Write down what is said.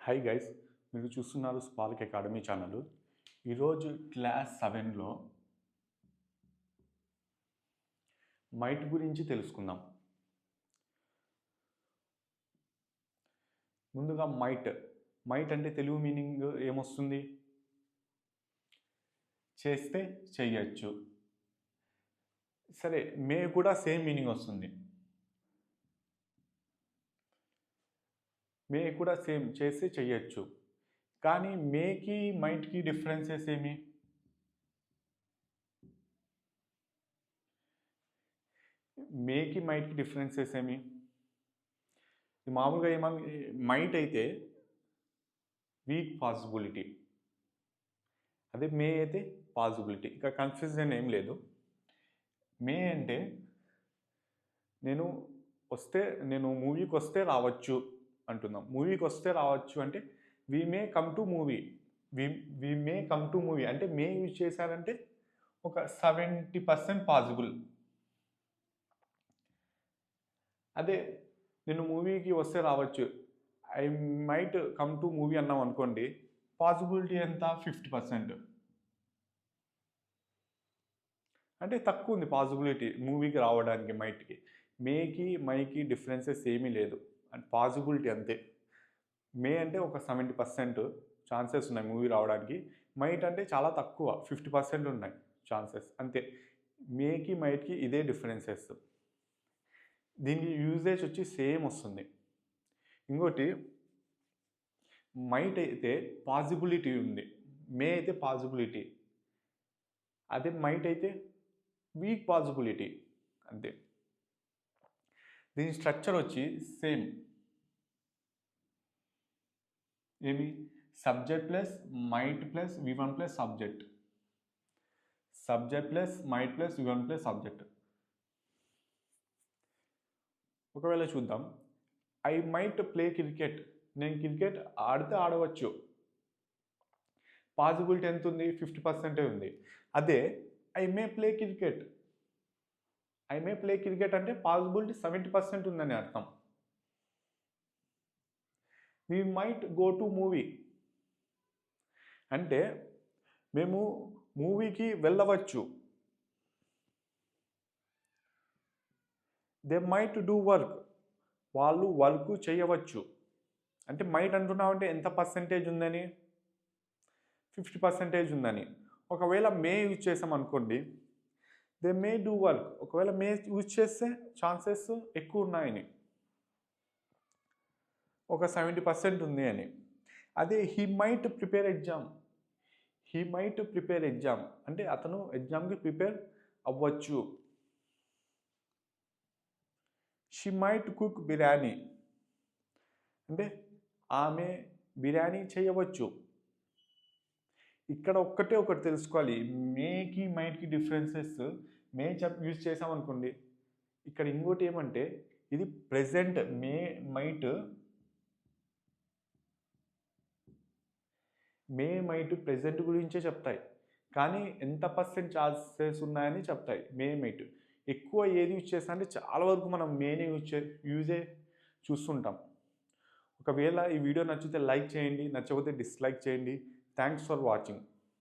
Hi guys, మీరు చూస్తున్నారు spark academy channel. ఈరోజు క్లాస్ 7లో మైట్ గురించి తెలుసుకుందాం. ముందుగా మైట్ అంటే తెలుగు మీనింగ్ ఏమొస్తుంది? చేస్తే చెయ్యొచ్చు. సరే, మే కూడా సేమ్ మీనింగ్ వస్తుంది. మే కూడా సేమ్, చేస్తే చెయ్యొచ్చు. కానీ మేకి మైట్కి డిఫరెన్సెస్ ఏమి? మేకి మైట్కి డిఫరెన్సెస్ ఏమి? మామూలుగా మైట్ అయితే వీక్ పాసిబిలిటీ, అదే మే అయితే పాసిబిలిటీ. ఇక కన్ఫ్యూజన్ ఏం లేదు. మే అంటే నేను మూవీకి వస్తే రావచ్చు అంటున్నాం. మూవీకి వస్తే రావచ్చు అంటే we may come to movie. We may come to movie అంటే మే యూజ్ చేశారంటే ఒక 70% పాసిబుల్. అదే నేను మూవీకి వస్తే రావచ్చు, I might come to movie అన్నాం అనుకోండి, పాసిబిలిటీ ఎంత? 50%. అంటే తక్కువ ఉంది పాసిబిలిటీ మూవీకి రావడానికి మైట్కి. మేకి మైకి డిఫరెన్సెస్ ఏమీ లేదు, అండ్ పాసిబిలిటీ అంతే. మే అంటే ఒక 70% ఛాన్సెస్ ఉన్నాయి మూవీ రావడానికి. మైట్ అంటే చాలా తక్కువ, 50% ఉన్నాయి ఛాన్సెస్ అంతే. మేకి మైట్కి ఇదే డిఫరెన్సెస్. దీనికి యూజేజ్ వచ్చి సేమ్ వస్తుంది. ఇంకోటి, మైట్ అయితే పాసిబిలిటీ ఉంది, మే అయితే పాసిబిలిటీ. అదే మైట్ అయితే వీక్ పాసిబిలిటీ అంతే. దీని స్ట్రక్చర్ వచ్చి సేమ్. ఏమి? Subject plus might plus V1 plus subject. Subject plus might plus V1 plus subject. ఒకవేళ చూద్దాం, ఐ మైట్ ప్లే క్రికెట్. నేను క్రికెట్ ఆడితే ఆడవచ్చు. పాసిబిలిటీ ఎంత ఉంది? 50% ఉంది. అదే I may play cricket. I may play cricket అంటే పాసిబిలిటీ 70% ఉందని అర్థం. We might go to movie అంటే మేము మూవీకి వెళ్ళవచ్చు. దే మైట్ డూ వర్క్, వాళ్ళు వర్క్ చేయవచ్చు. అంటే మైట్ అంటున్నామంటే ఎంత పర్సెంటేజ్ ఉందని? 50% ఉందని. ఒకవేళ మే యూజ్ చేసాం అనుకోండి, దే మే డూ వర్క్. ఒకవేళ మే యూజ్ చేస్తే ఛాన్సెస్ ఎక్కువ ఉన్నాయని, ఒక 70% ఉంది అని. అదే he might prepare exam. He might prepare exam అంటే అతను ఎగ్జామ్కి ప్రిపేర్ అవ్వచ్చు. షీ మైట్ కుక్ బిర్యానీ అంటే ఆమె బిర్యానీ చేయవచ్చు. ఇక్కడ ఒకటి తెలుసుకోవాలి, మేకి మైట్కి డిఫరెన్సెస్. మే యూజ్ చేసామనుకోండి, ఇక్కడ ఇంకోటి ఏమంటే ఇది ప్రెజెంట్. మే మైట్ ప్రెజెంట్ గురించే చెప్తాయి, కానీ ఎంత పర్సెంట్ ఛాన్సెస్ ఉన్నాయని చెప్తాయి. మే మైట్ ఎక్కువ ఏది యూజ్ చేస్తా అంటే చాలా వరకు మనం మేనే యూజే చూస్తుంటాం. ఒకవేళ ఈ వీడియో నచ్చితే లైక్ చేయండి, నచ్చకపోతే డిస్లైక్ చేయండి. Thanks for watching.